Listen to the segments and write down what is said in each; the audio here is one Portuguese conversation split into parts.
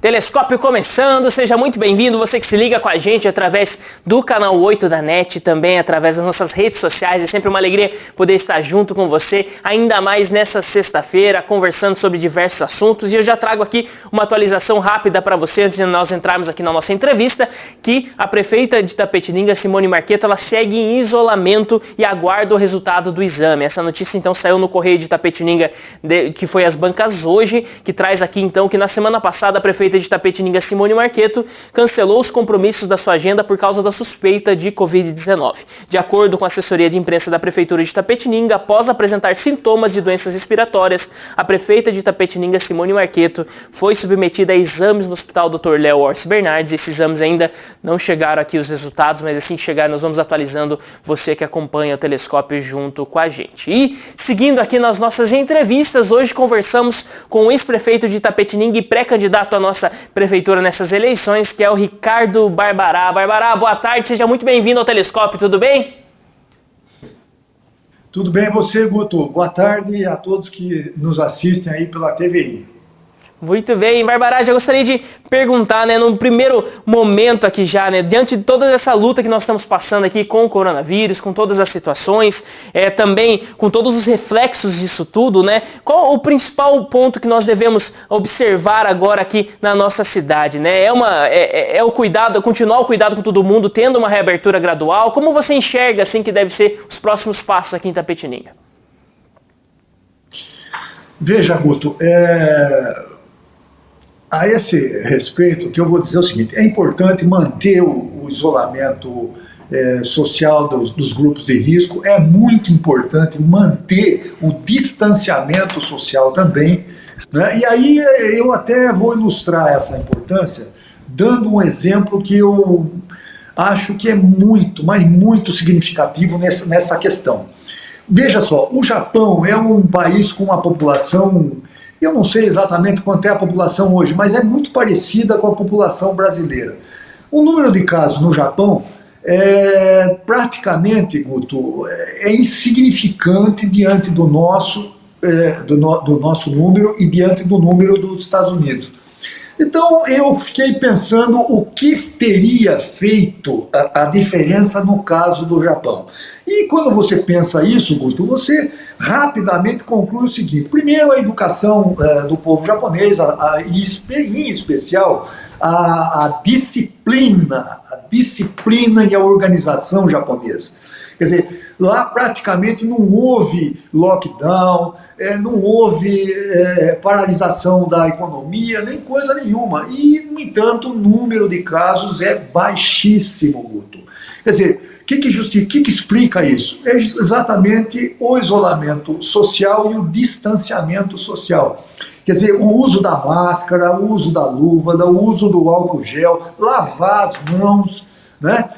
Telescópio começando, seja muito bem-vindo, você que se liga com a gente através do canal 8 da NET, também através das nossas redes sociais, é sempre uma alegria poder estar junto com você, ainda mais nessa sexta-feira, conversando sobre diversos assuntos, e eu já trago aqui uma atualização rápida para você, antes de nós entrarmos aqui na nossa entrevista, que a prefeita de Itapetininga, Simone Marqueto, ela segue em isolamento e aguarda o resultado do exame. Essa notícia então saiu no Correio de Itapetininga, que foi às bancas hoje, que traz aqui então que na semana passada a prefeita de Itapetininga, Simone Marqueto, cancelou os compromissos da sua agenda por causa da suspeita de Covid-19. De acordo com a assessoria de imprensa da Prefeitura de Itapetininga, após apresentar sintomas de doenças respiratórias, a prefeita de Itapetininga, Simone Marqueto, foi submetida a exames no Hospital Dr. Léo Orsi Bernardes. Esses exames ainda não chegaram aqui os resultados, mas assim que chegar nós vamos atualizando você que acompanha o Telescópio junto com a gente. E seguindo aqui nas nossas entrevistas, hoje conversamos com o ex-prefeito de Itapetininga e pré-candidato à nossa prefeitura nessas eleições, que é o Ricardo Barbará. Barbará, boa tarde, seja muito bem-vindo ao Telescópio, tudo bem? Tudo bem, você, Guto? Boa tarde a todos que nos assistem aí pela TVI. Muito bem, Barbará, já gostaria de perguntar, né, no primeiro momento aqui já, né, diante de toda essa luta que nós estamos passando aqui com o coronavírus, com todas as situações, também com todos os reflexos disso tudo, né, qual o principal ponto que nós devemos observar agora aqui na nossa cidade, né, é o cuidado, continuar o cuidado com todo mundo, tendo uma reabertura gradual, como você enxerga, assim, que deve ser os próximos passos aqui em Itapetininga? Veja, Guto, a esse respeito, o que eu vou dizer é o seguinte: é importante manter o isolamento social dos grupos de risco, é muito importante manter o distanciamento social também, né? E aí eu até vou ilustrar essa importância dando um exemplo que eu acho que é muito, mas muito significativo nessa questão. Veja só, o Japão é um país com uma população, eu não sei exatamente quanto é a população hoje, mas é muito parecida com a população brasileira. O número de casos no Japão praticamente, Guto, é insignificante diante do nosso número e diante do número dos Estados Unidos. Então eu fiquei pensando o que teria feito a diferença no caso do Japão. E quando você pensa isso, Guto, você rapidamente conclui o seguinte: primeiro, a educação do povo japonês, em especial a disciplina e a organização japonesa. Quer dizer, lá praticamente não houve lockdown, não houve paralisação da economia, nem coisa nenhuma. E, no entanto, o número de casos é baixíssimo, Guto. Quer dizer, o que explica isso? É exatamente o isolamento social e o distanciamento social. Quer dizer, o uso da máscara, o uso da luva, o uso do álcool gel, lavar as mãos, né?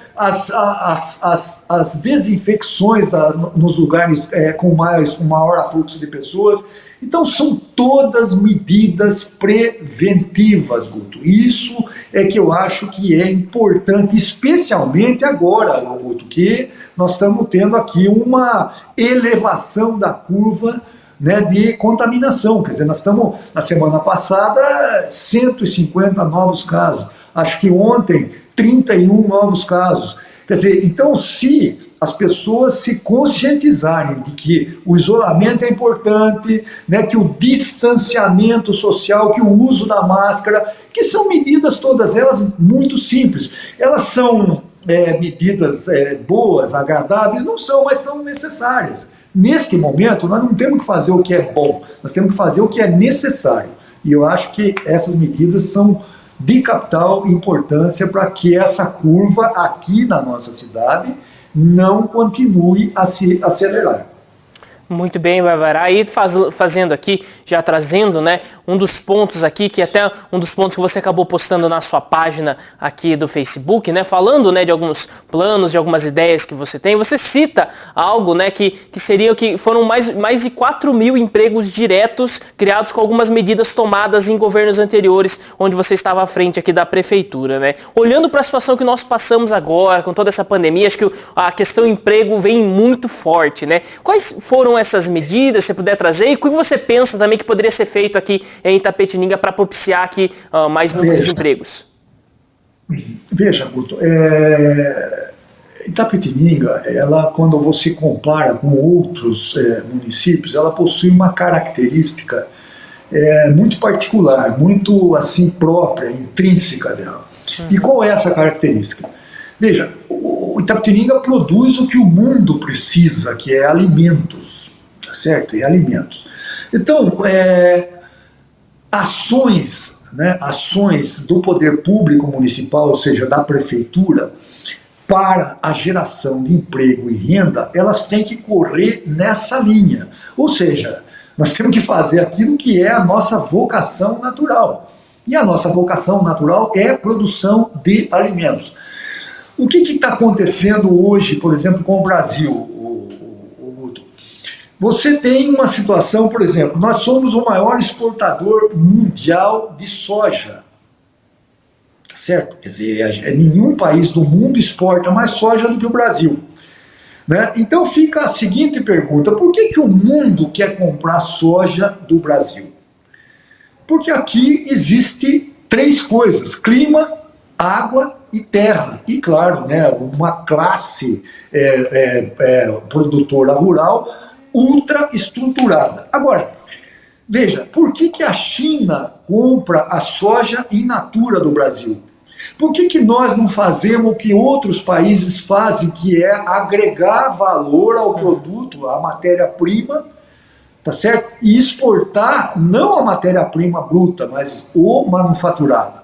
As desinfecções nos lugares com um maior afluxo de pessoas. Então são todas medidas preventivas, Guto. Isso é que eu acho que é importante, especialmente agora, Guto, que nós estamos tendo aqui uma elevação da curva, né, de contaminação. Quer dizer, nós estamos, na semana passada, 150 novos casos. Acho que ontem, 31 novos casos. Quer dizer, então, se as pessoas se conscientizarem de que o isolamento é importante, né, que o distanciamento social, que o uso da máscara, que são medidas todas elas muito simples. Elas são medidas boas, agradáveis? Não são, mas são necessárias. Neste momento, nós não temos que fazer o que é bom, nós temos que fazer o que é necessário. E eu acho que essas medidas são de capital importância para que essa curva aqui na nossa cidade não continue a se acelerar. Muito bem, Barbará. E fazendo aqui, já trazendo, né, um dos pontos aqui, que até um dos pontos que você acabou postando na sua página aqui do Facebook, né, falando, né, de alguns planos, de algumas ideias que você tem. Você cita algo, né, que foram mais de 4 mil empregos diretos criados com algumas medidas tomadas em governos anteriores, onde você estava à frente aqui da prefeitura, né. Olhando para a situação que nós passamos agora, com toda essa pandemia, acho que a questão emprego vem muito forte, né. Quais foram essas medidas, se puder trazer, e o que você pensa também que poderia ser feito aqui em Itapetininga para propiciar aqui mais número de empregos? Veja, Guto, Itapetininga, ela, quando você compara com outros municípios, ela possui uma característica muito particular, muito assim própria, intrínseca dela. E qual é essa característica? Veja, o Itapetininga produz o que o mundo precisa, que é alimentos, tá certo? É alimentos. Então, ações do poder público municipal, ou seja, da prefeitura, para a geração de emprego e renda, elas têm que correr nessa linha. Ou seja, nós temos que fazer aquilo que é a nossa vocação natural. E a nossa vocação natural é produção de alimentos. O que está acontecendo hoje, por exemplo, com o Brasil, Guto? Você tem uma situação, por exemplo, nós somos o maior exportador mundial de soja. Certo? Quer dizer, nenhum país do mundo exporta mais soja do que o Brasil. Né? Então fica a seguinte pergunta: por que o mundo quer comprar soja do Brasil? Porque aqui existe três coisas: clima, água e terra. E claro, né, uma classe produtora rural ultra estruturada. Agora, veja, por que a China compra a soja in natura do Brasil? Por que nós não fazemos o que outros países fazem, que é agregar valor ao produto, à matéria-prima, tá certo? E exportar não a matéria-prima bruta, mas o manufaturado.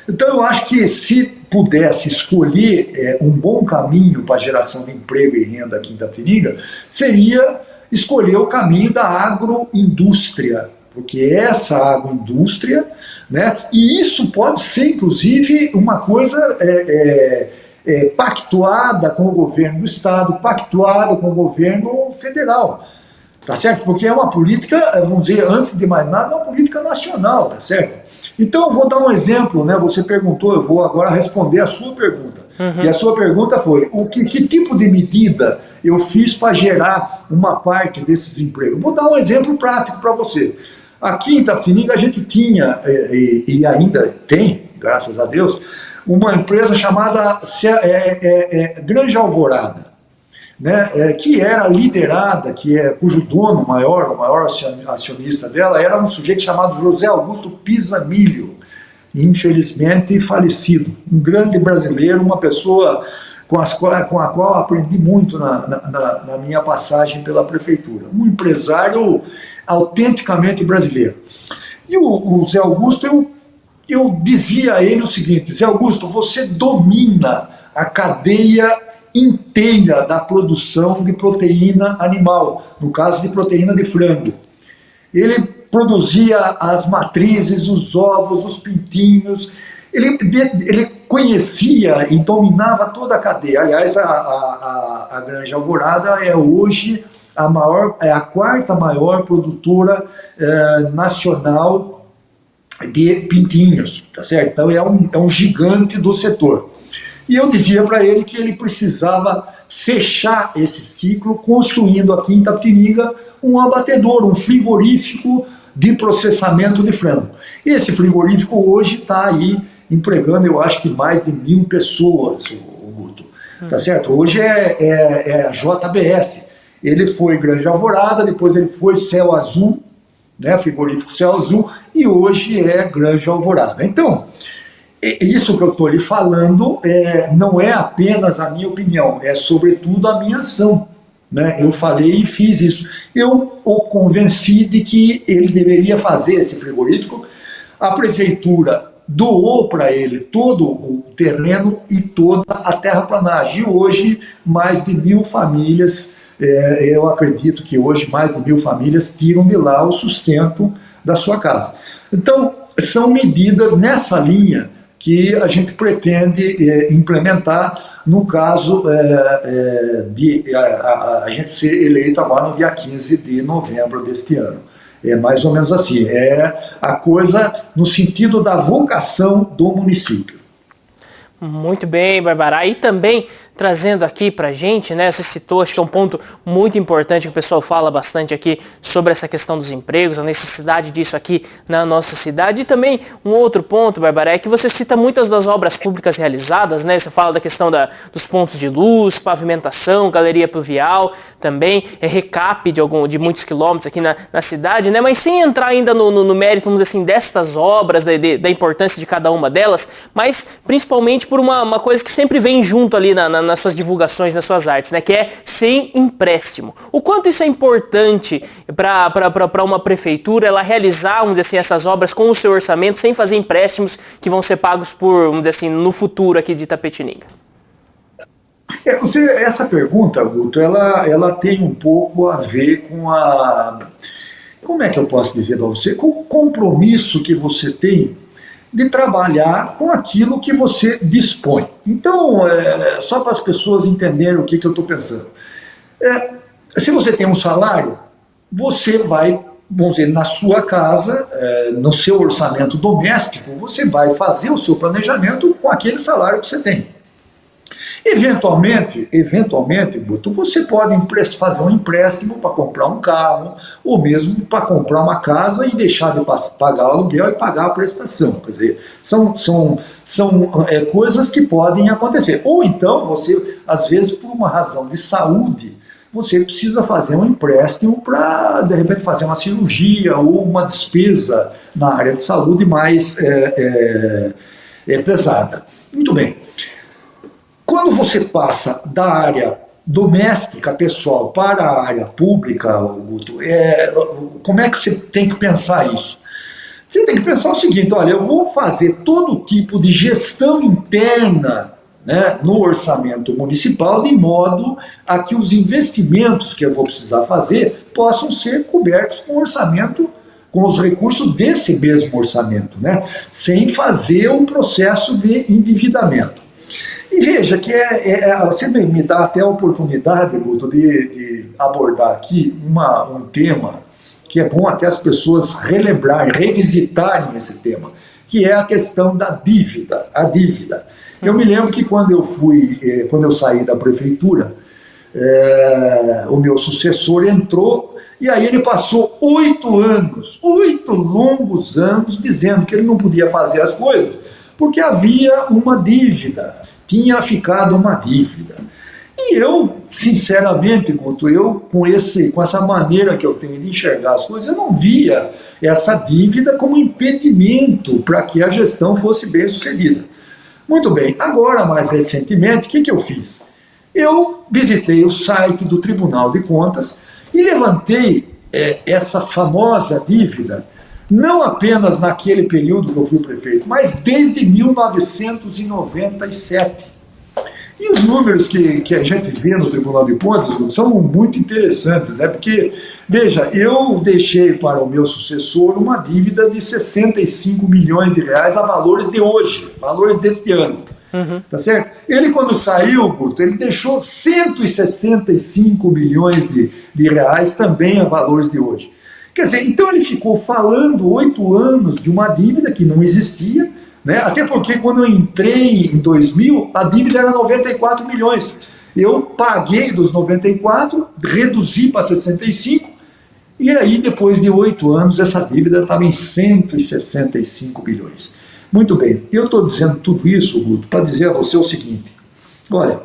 Então eu acho que se pudesse escolher um bom caminho para a geração de emprego e renda aqui em Itapetininga, seria escolher o caminho da agroindústria, porque essa agroindústria, né, e isso pode ser inclusive uma coisa pactuada com o governo do estado, pactuada com o governo federal, tá certo? Porque é uma política, vamos dizer, antes de mais nada, uma política nacional, tá certo? Então eu vou dar um exemplo, né? Você perguntou, eu vou agora responder a sua pergunta. E a sua pergunta foi: que tipo de medida eu fiz para gerar uma parte desses empregos? Vou dar um exemplo prático para você. Aqui em Itapetininga a gente tinha, e ainda tem, graças a Deus, uma empresa chamada Granja Alvorada, né, que era liderada, cujo dono o maior acionista dela era um sujeito chamado José Augusto Pisamilho, infelizmente falecido, um grande brasileiro, uma pessoa com a qual aprendi muito na minha passagem pela prefeitura, um empresário autenticamente brasileiro. E o Zé Augusto, eu dizia a ele o seguinte: Zé Augusto, você domina a cadeia inteira da produção de proteína animal, no caso de proteína de frango. Ele produzia as matrizes, os ovos, os pintinhos, ele conhecia e dominava toda a cadeia. Aliás, a Granja Alvorada é hoje a quarta maior produtora nacional de pintinhos, tá certo? Então é um gigante do setor. E eu dizia para ele que ele precisava fechar esse ciclo construindo aqui em Itapetininga um abatedor, um frigorífico de processamento de frango. Esse frigorífico hoje está aí empregando, eu acho que mais de 1.000 pessoas, o Guto, tá certo? Hoje é a JBS. Ele foi Granja Alvorada, depois ele foi Céu Azul, né, frigorífico Céu Azul, e hoje é Granja Alvorada. Então, isso que eu estou lhe falando não é apenas a minha opinião, é sobretudo a minha ação. Né? Eu falei e fiz isso. Eu o convenci de que ele deveria fazer esse frigorífico. A prefeitura doou para ele todo o terreno e toda a terraplanagem. E hoje, mais de 1.000 famílias, eu acredito que hoje mais de 1.000 famílias tiram de lá o sustento da sua casa. Então, são medidas nessa linha que a gente pretende implementar no caso de a gente ser eleito agora no dia 15 de novembro deste ano. É mais ou menos assim, é a coisa no sentido da vocação do município. Muito bem, Barbara. E também trazendo aqui pra gente, né? Você citou, acho que é um ponto muito importante que o pessoal fala bastante aqui sobre essa questão dos empregos, a necessidade disso aqui na nossa cidade. E também um outro ponto, Bárbara, é que você cita muitas das obras públicas realizadas, né? Você fala da questão dos pontos de luz, pavimentação, galeria pluvial, também recap de muitos quilômetros aqui na cidade, né? Mas sem entrar ainda no mérito, vamos dizer assim, destas obras, da importância de cada uma delas, mas principalmente por uma coisa que sempre vem junto ali nas suas divulgações, nas suas artes, né? Que é sem empréstimo. O quanto isso é importante para uma prefeitura, ela realizar, vamos dizer assim, essas obras com o seu orçamento, sem fazer empréstimos que vão ser pagos vamos dizer assim, no futuro aqui de Itapetininga? Essa pergunta, Guto, ela tem um pouco a ver com como é que eu posso dizer para você? Com o compromisso que você tem de trabalhar com aquilo que você dispõe. Então, só para as pessoas entenderem o que eu estou pensando. Se você tem um salário, você vai, vamos dizer, na sua casa, no seu orçamento doméstico, você vai fazer o seu planejamento com aquele salário que você tem. Eventualmente, Guto, você pode fazer um empréstimo para comprar um carro, ou mesmo para comprar uma casa e deixar de pagar o aluguel e pagar a prestação. Quer dizer, são coisas que podem acontecer. Ou então, você, às vezes, por uma razão de saúde, você precisa fazer um empréstimo para, de repente, fazer uma cirurgia ou uma despesa na área de saúde mais pesada. Muito bem. Quando você passa da área doméstica, pessoal, para a área pública, Guto, como é que você tem que pensar isso? Você tem que pensar o seguinte: olha, eu vou fazer todo tipo de gestão interna, né, no orçamento municipal, de modo a que os investimentos que eu vou precisar fazer possam ser cobertos com orçamento, com os recursos desse mesmo orçamento, né, sem fazer um processo de endividamento. E veja que você me dá até a oportunidade, Guto, de abordar aqui um tema que é bom até as pessoas relembrarem, revisitarem esse tema, que é a questão da dívida, a dívida. Eu me lembro que quando eu saí da prefeitura, o meu sucessor entrou, e aí ele passou 8 longos anos, dizendo que ele não podia fazer as coisas, porque havia uma dívida. Tinha ficado uma dívida. E eu, sinceramente, Guto, com essa maneira que eu tenho de enxergar as coisas, eu não via essa dívida como impedimento para que a gestão fosse bem sucedida. Muito bem, agora, mais recentemente, o que eu fiz? Eu visitei o site do Tribunal de Contas e levantei essa famosa dívida, não apenas naquele período que eu fui prefeito, mas desde 1997. E os números que a gente vê no Tribunal de Contas são muito interessantes, né? Porque, veja, eu deixei para o meu sucessor uma dívida de 65 milhões de reais a valores de hoje, valores deste ano. Uhum. Tá certo? Ele, quando saiu, Guto, ele deixou 165 milhões de reais também a valores de hoje. Quer dizer, então ele ficou falando 8 anos de uma dívida que não existia, né? Até porque quando eu entrei em 2000, a dívida era 94 milhões. Eu paguei dos 94, reduzi para 65, e aí depois de 8 anos essa dívida estava em 165 milhões. Muito bem, eu estou dizendo tudo isso, Guto, para dizer a você o seguinte: olha,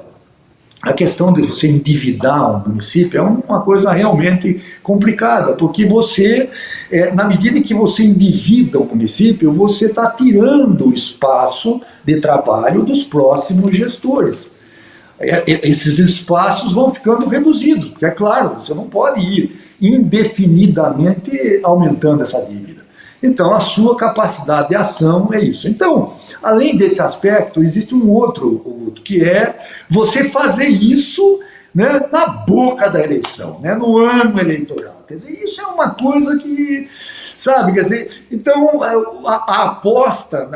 a questão de você endividar um município é uma coisa realmente complicada, porque você, na medida em que você endivida o município, você está tirando o espaço de trabalho dos próximos gestores. Esses espaços vão ficando reduzidos, porque, é claro, você não pode ir indefinidamente aumentando essa dívida. Então, a sua capacidade de ação é isso. Então, além desse aspecto, existe um outro, que é você fazer isso, né, na boca da eleição, né, no ano eleitoral. Quer dizer, isso é uma coisa que, sabe, quer dizer, então a aposta,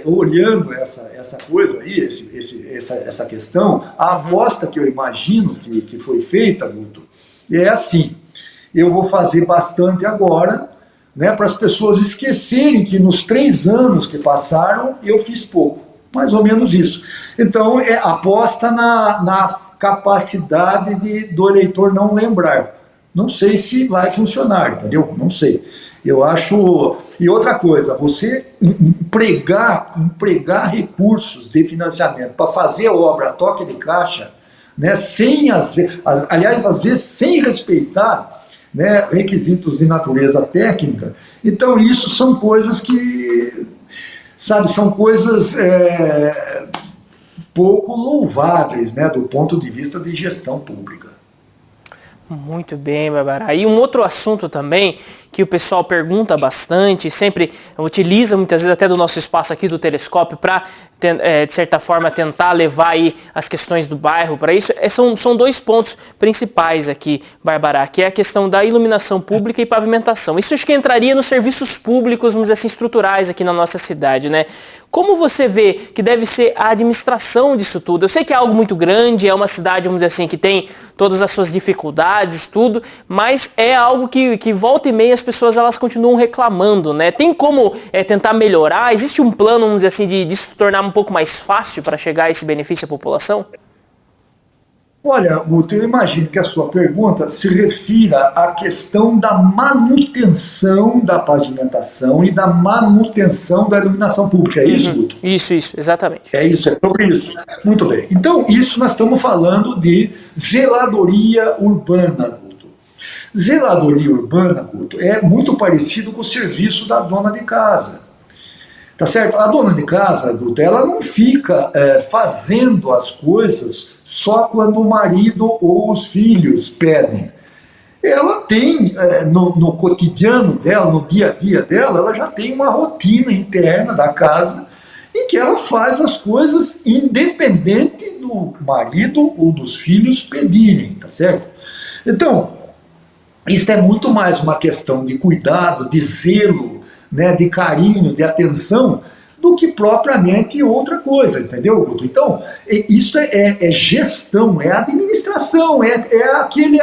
olhando essa coisa aí, essa questão, a aposta que eu imagino que foi feita, Guto, é assim: eu vou fazer bastante agora, né, para as pessoas esquecerem que nos 3 anos que passaram eu fiz pouco. Mais ou menos isso. Então, aposta na capacidade do eleitor não lembrar. Não sei se vai funcionar, entendeu? Não sei. Eu acho... E outra coisa, você empregar recursos de financiamento para fazer obra a toque de caixa, né, sem, aliás, às vezes, sem respeitar, né, requisitos de natureza técnica. Então, isso são coisas que, sabe, são coisas pouco louváveis, né, do ponto de vista de gestão pública. Muito bem, Barbará. E um outro assunto também que o pessoal pergunta bastante, sempre utiliza muitas vezes até do nosso espaço aqui do Telescópio para, de certa forma, tentar levar aí as questões do bairro para isso, são dois pontos principais aqui, Barbará, que é a questão da iluminação pública e pavimentação. Isso acho que entraria nos serviços públicos, vamos dizer assim, estruturais aqui na nossa cidade, né? Como você vê que deve ser a administração disso tudo? Eu sei que é algo muito grande, é uma cidade, vamos dizer assim, que tem todas as suas dificuldades, tudo, mas é algo que volta e meia as pessoas elas continuam reclamando, né? Tem como tentar melhorar? Existe um plano, vamos dizer assim, de se tornar um pouco mais fácil para chegar a esse benefício à população? Olha, Guto, eu imagino que a sua pergunta se refira à questão da manutenção da pavimentação e da manutenção da iluminação pública. É isso, Guto? Isso, exatamente. É isso, é sobre isso. Muito bem. Então, isso nós estamos falando de zeladoria urbana, Guto. Zeladoria urbana, Guto, é muito parecido com o serviço da dona de casa. Tá certo? A dona de casa, Guto, ela não fica fazendo as coisas só quando o marido ou os filhos pedem. Ela tem, no cotidiano dela, no dia a dia dela, ela já tem uma rotina interna da casa em que ela faz as coisas independente do marido ou dos filhos pedirem, tá certo? Então, isso é muito mais uma questão de cuidado, de zelo, né, de carinho, de atenção, do que propriamente outra coisa, entendeu, Guto? Então, isso é gestão, é administração,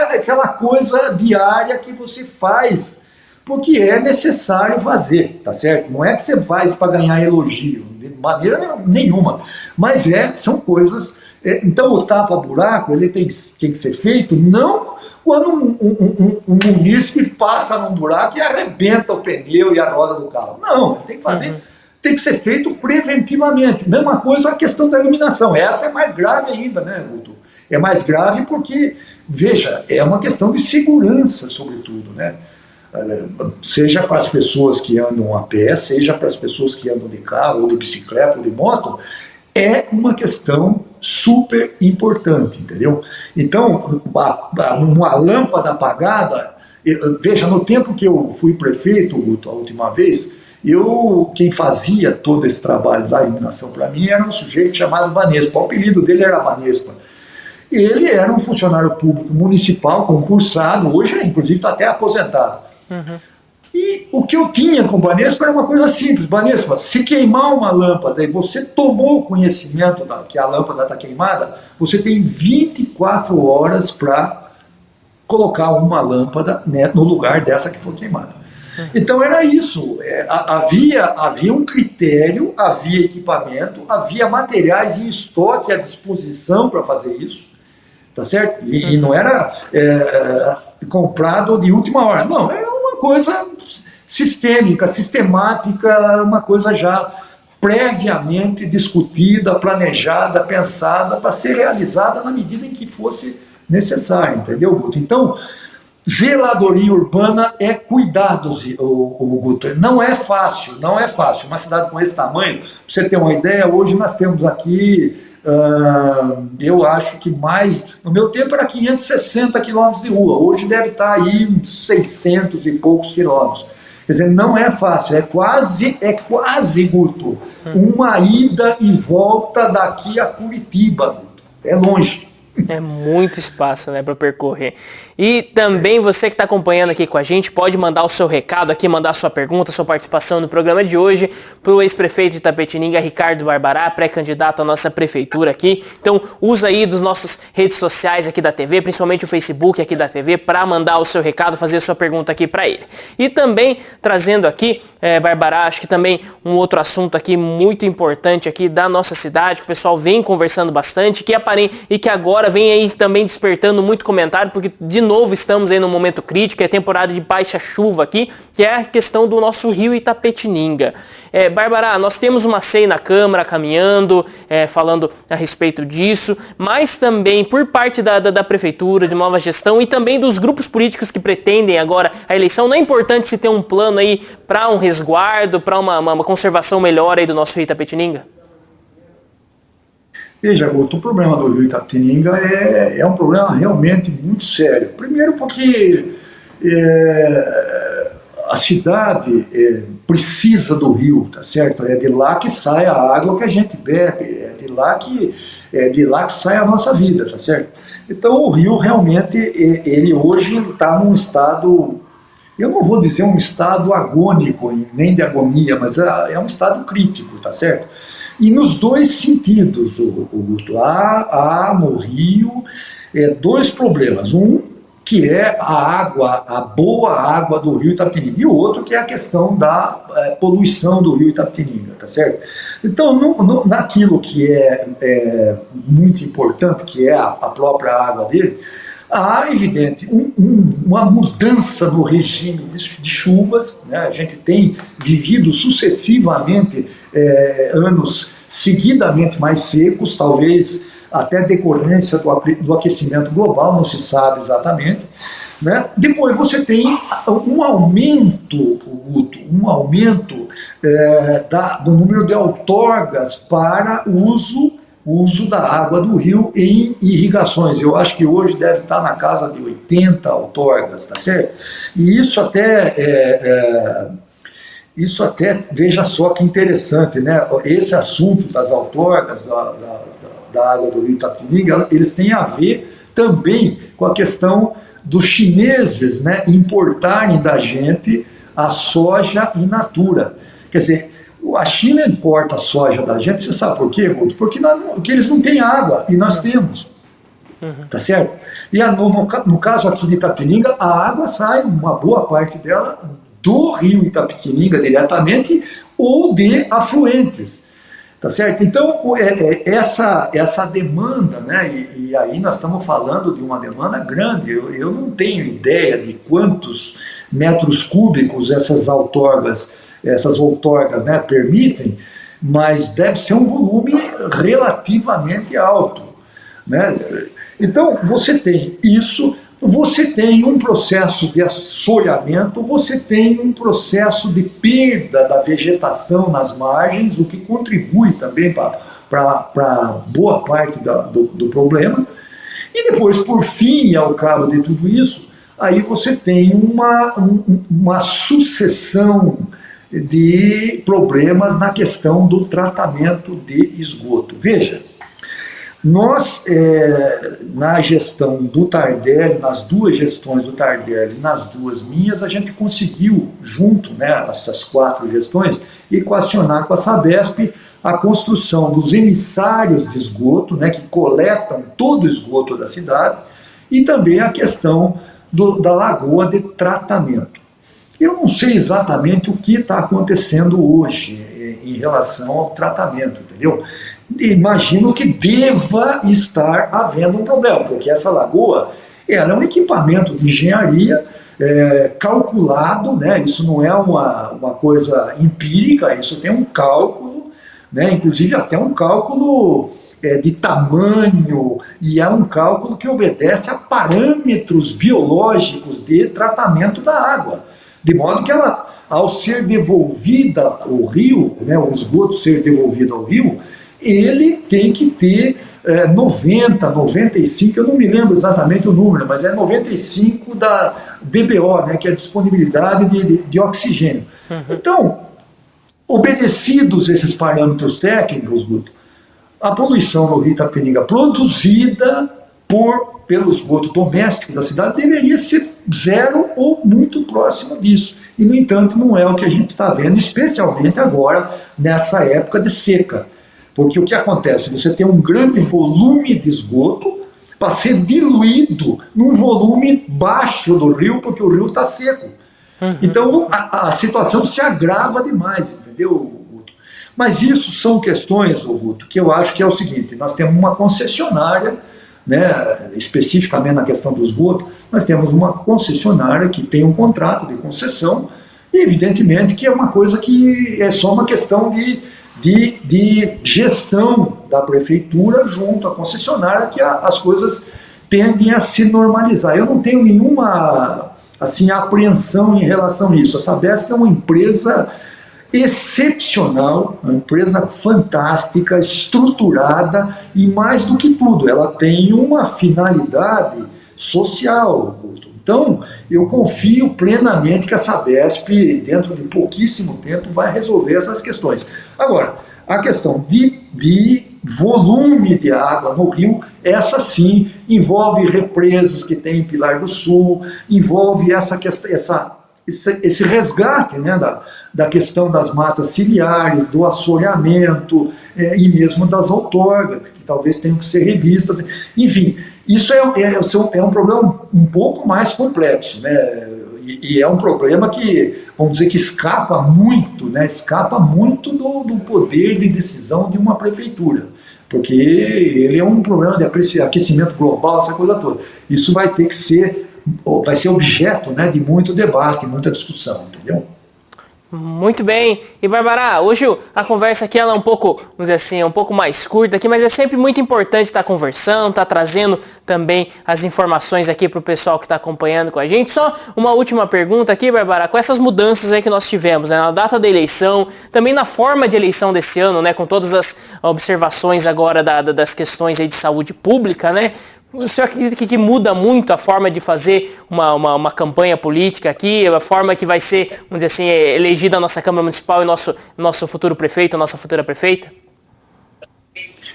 aquela coisa diária que você faz, porque é necessário fazer, tá certo? Não é que você faz para ganhar elogio, de maneira nenhuma, mas são coisas... então, o tapa-buraco, ele tem que ser feito, não quando um munícipe passa num buraco e arrebenta o pneu e a roda do carro. Não, tem que fazer, tem que ser feito preventivamente. Mesma coisa a questão da iluminação. Essa é mais grave ainda, né, Guto? É mais grave porque, veja, é uma questão de segurança, sobretudo, né? Seja para as pessoas que andam a pé, seja para as pessoas que andam de carro, ou de bicicleta, ou de moto, é uma questão super importante, entendeu? Então, uma lâmpada apagada, veja, no tempo que eu fui prefeito, Guto, a última vez, quem fazia todo esse trabalho da iluminação para mim era um sujeito chamado Banespa, o apelido dele era Banespa. Ele era um funcionário público municipal, concursado, hoje inclusive está até aposentado. E o que eu tinha com o Banespa era uma coisa simples. Banespa, se queimar uma lâmpada e você tomou conhecimento que a lâmpada está queimada, você tem 24 horas para colocar uma lâmpada, né, no lugar dessa que for queimada. Então era isso. Havia um critério, havia equipamento, havia materiais em estoque à disposição para fazer isso, tá certo? E não era comprado de última hora. Não, era uma coisa sistêmica, sistemática, uma coisa já previamente discutida, planejada, pensada para ser realizada na medida em que fosse necessário, entendeu, Guto? Então, zeladoria urbana é cuidados, o Guto. Não é fácil, não é fácil. Uma cidade com esse tamanho, para você ter uma ideia, hoje nós temos aqui, eu acho que no meu tempo era 560 quilômetros de rua, hoje deve estar aí 600 e poucos quilômetros. Quer dizer, não é fácil, é quase, Guto, uma ida e volta daqui a Curitiba, Guto. É longe. É muito espaço, né, para percorrer. E também você que está acompanhando aqui com a gente, pode mandar o seu recado aqui, mandar a sua pergunta, sua participação no programa de hoje para o ex-prefeito de Itapetininga, Ricardo Barbará, pré-candidato à nossa prefeitura aqui. Então, usa aí dos nossos redes sociais aqui da TV, principalmente o Facebook aqui da TV, para mandar o seu recado, fazer a sua pergunta aqui para ele. E também trazendo aqui, Barbará, acho que também um outro assunto aqui muito importante aqui da nossa cidade, que o pessoal vem conversando bastante, e que agora vem aí também despertando muito comentário, porque de novo estamos aí num momento crítico, é temporada de baixa chuva aqui, que é a questão do nosso rio Itapetininga. Barbará, nós temos uma SEI na Câmara caminhando, falando a respeito disso, mas também por parte da Prefeitura, de nova gestão e também dos grupos políticos que pretendem agora a eleição, não é importante se ter um plano aí para um resguardo, para uma conservação melhor aí do nosso rio Itapetininga? Veja, Guto, o problema do rio Itapetininga é um problema realmente muito sério. Primeiro porque a cidade precisa do rio, tá certo? É de lá que sai a água que a gente bebe, é de lá que sai a nossa vida, tá certo? Então o rio realmente, ele hoje está num estado, eu não vou dizer um estado agônico, nem de agonia, mas é um estado crítico, tá certo? E nos dois sentidos, Guto, há no rio dois problemas. Um, que é a boa água do rio Itapetininga, e o outro que é a questão da poluição do rio Itapetininga, tá certo? Então, naquilo que é muito importante, que é a própria água dele, há, evidente, uma mudança no regime de chuvas, né? A gente tem vivido sucessivamente anos seguidamente mais secos, talvez até decorrência do aquecimento global, não se sabe exatamente, né? Depois você tem um aumento do número de outorgas para o uso da água do rio em irrigações. Eu acho que hoje deve estar na casa de 80 outorgas, tá certo? E isso até, veja só que interessante, né? Esse assunto das outorgas, da água do rio Itapetininga, eles têm a ver também com a questão dos chineses, né, importarem da gente a soja in natura. Quer dizer, a China importa a soja da gente, você sabe por quê, Guto? Porque eles não têm água e nós temos. Tá certo? E no caso aqui de Itapetininga, a água sai, uma boa parte dela, do rio Itapetininga diretamente ou de afluentes. Tá certo? Então, essa demanda, né, e aí nós estamos falando de uma demanda grande, eu não tenho ideia de quantos metros cúbicos essas outorgas, né, permitem, mas deve ser um volume relativamente alto, né? Então, você tem isso, você tem um processo de assoreamento, você tem um processo de perda da vegetação nas margens, o que contribui também para boa parte do problema. E depois, por fim e ao cabo de tudo isso, aí você tem uma sucessão de problemas na questão do tratamento de esgoto. Veja, nós, na gestão do Tardelli, nas duas gestões do Tardelli, nas duas minhas, a gente conseguiu, junto, né, essas 4 gestões, equacionar com a Sabesp a construção dos emissários de esgoto, né, que coletam todo o esgoto da cidade, e também a questão da lagoa de tratamento. Eu não sei exatamente o que está acontecendo hoje em relação ao tratamento, entendeu? Imagino que deva estar havendo um problema, porque essa lagoa ela é um equipamento de engenharia calculado, né? Isso não é uma coisa empírica, isso tem um cálculo, né? Inclusive até um cálculo de tamanho, e é um cálculo que obedece a parâmetros biológicos de tratamento da água, de modo que ela, ao ser devolvida ao rio, né, o esgoto ser devolvido ao rio, ele tem que ter 90, 95, eu não me lembro exatamente o número, mas é 95 da DBO, né, que é a disponibilidade de oxigênio. Então, obedecidos esses parâmetros técnicos, Guto, a poluição no rio Itapetininga produzida pelo esgoto doméstico da cidade deveria ser zero ou muito próximo disso. E, no entanto, não é o que a gente está vendo, especialmente agora, nessa época de seca. Porque o que acontece? Você tem um grande volume de esgoto para ser diluído num volume baixo do rio, porque o rio está seco. Então, a situação se agrava demais, entendeu, Guto? Mas isso são questões, Guto, que eu acho que é o seguinte: nós temos uma concessionária, né, especificamente na questão do esgoto, nós temos uma concessionária que tem um contrato de concessão, e evidentemente que é uma coisa que é só uma questão de gestão da prefeitura junto à concessionária, que as coisas tendem a se normalizar. Eu não tenho nenhuma assim, apreensão em relação a isso. A Sabesp é uma empresa excepcional, uma empresa fantástica, estruturada, e mais do que tudo, ela tem uma finalidade social. Então, eu confio plenamente que a Sabesp, dentro de pouquíssimo tempo, vai resolver essas questões. Agora, a questão de volume de água no rio, essa sim envolve represas que tem em Pilar do Sul, envolve esse resgate, né, da questão das matas ciliares, do assoreamento, e mesmo das outorgas, que talvez tenham que ser revistas. Enfim, isso é um problema um pouco mais complexo, né? E é um problema que, vamos dizer, que escapa muito, né? Escapa muito do poder de decisão de uma prefeitura, porque ele é um problema de aquecimento global, essa coisa toda. Isso vai ter que ser, vai ser objeto, né, de muito debate, muita discussão, entendeu? Muito bem. E Bárbara, hoje a conversa aqui ela é um pouco, vamos dizer assim, um pouco mais curta aqui, mas é sempre muito importante estar conversando, estar trazendo também as informações aqui para o pessoal que está acompanhando com a gente. Só uma última pergunta aqui, Bárbara, com essas mudanças aí que nós tivemos, né, na data da eleição, também na forma de eleição desse ano, né, com todas as observações agora das questões aí de saúde pública, né? O senhor acredita que muda muito a forma de fazer uma campanha política aqui, a forma que vai ser, vamos dizer assim, elegida a nossa Câmara Municipal e nosso futuro prefeito, a nossa futura prefeita?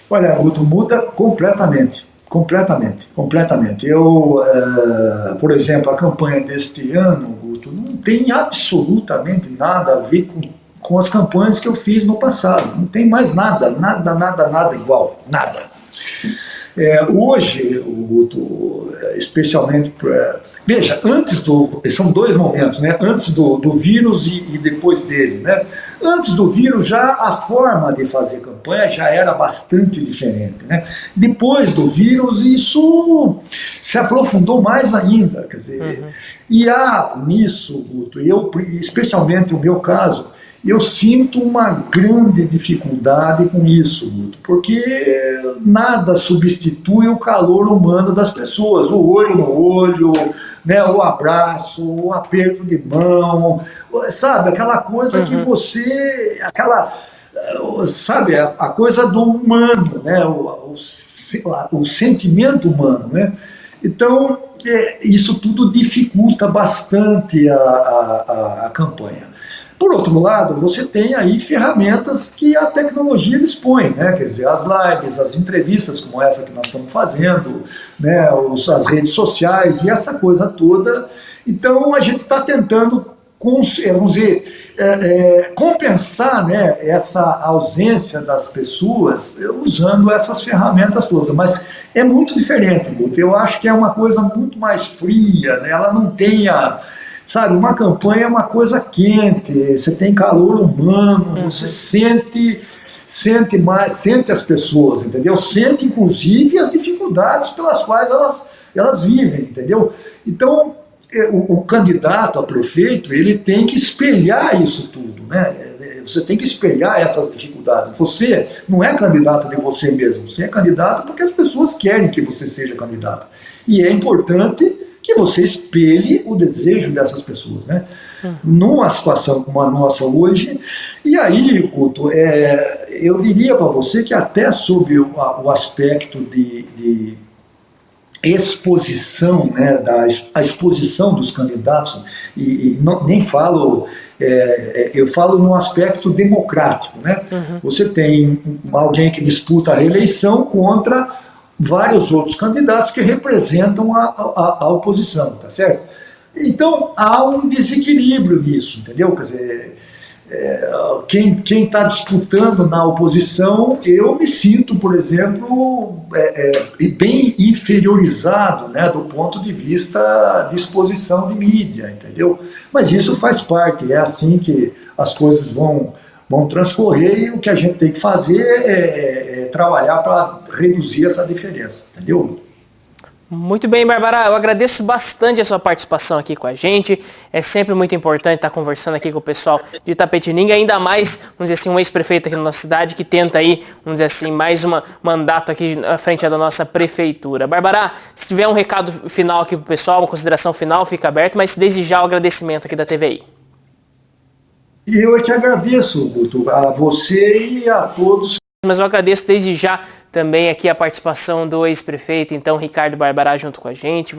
Olha, Guto, muda completamente. Por exemplo, a campanha deste ano, Guto, não tem absolutamente nada a ver com as campanhas que eu fiz no passado. Não tem mais nada igual, nada. Hoje, Guto, especialmente, veja, são dois momentos, né? Antes do vírus e depois dele, né? Antes do vírus, já a forma de fazer campanha já era bastante diferente, né? Depois do vírus, isso se aprofundou mais ainda, quer dizer, e há nisso, Guto, especialmente no meu caso, eu sinto uma grande dificuldade com isso, Guto, porque nada substitui o calor humano das pessoas, o olho no olho, né, o abraço, o aperto de mão, sabe, aquela coisa que sabe, a coisa do humano, né, o sentimento humano, né? Então, isso tudo dificulta bastante a campanha. Por outro lado, você tem aí ferramentas que a tecnologia dispõe, né? Quer dizer, as lives, as entrevistas como essa que nós estamos fazendo, né? As redes sociais e essa coisa toda. Então, a gente está tentando, vamos dizer, compensar, né, essa ausência das pessoas usando essas ferramentas todas. Mas é muito diferente, Guto. Eu acho que é uma coisa muito mais fria, né? Ela não tem sabe, uma campanha é uma coisa quente, você tem calor humano, você sente as pessoas, entendeu? Sente, inclusive, as dificuldades pelas quais elas vivem, entendeu? Então, o candidato a prefeito, ele tem que espelhar isso tudo, né? Você tem que espelhar essas dificuldades. Você não é candidato de você mesmo, você é candidato porque as pessoas querem que você seja candidato. E é importante que você espelhe o desejo dessas pessoas, né? Numa situação como a nossa hoje, e aí, Guto, eu diria para você que até sob o aspecto de exposição, né, a exposição dos candidatos, nem falo, eu falo no aspecto democrático, né? Você tem alguém que disputa a reeleição contra vários outros candidatos que representam a oposição, tá certo? Então, há um desequilíbrio nisso, entendeu? Quer dizer, quem está disputando na oposição, eu me sinto, por exemplo, bem inferiorizado, né, do ponto de vista de exposição de mídia, entendeu? Mas isso faz parte, é assim que as coisas vão transcorrer e o que a gente tem que fazer é trabalhar para reduzir essa diferença, entendeu? Muito bem, Bárbara, eu agradeço bastante a sua participação aqui com a gente. É sempre muito importante estar conversando aqui com o pessoal de Itapetininga, ainda mais, vamos dizer assim, um ex-prefeito aqui na nossa cidade que tenta aí, vamos dizer assim, mais um mandato aqui à frente da nossa prefeitura. Bárbara, se tiver um recado final aqui pro pessoal, uma consideração final, fica aberto, mas desde já o agradecimento aqui da TVI. E eu é que agradeço, Guto, a você e a todos. Mas eu agradeço desde já também aqui a participação do ex-prefeito, então, Ricardo Barbará, junto com a gente.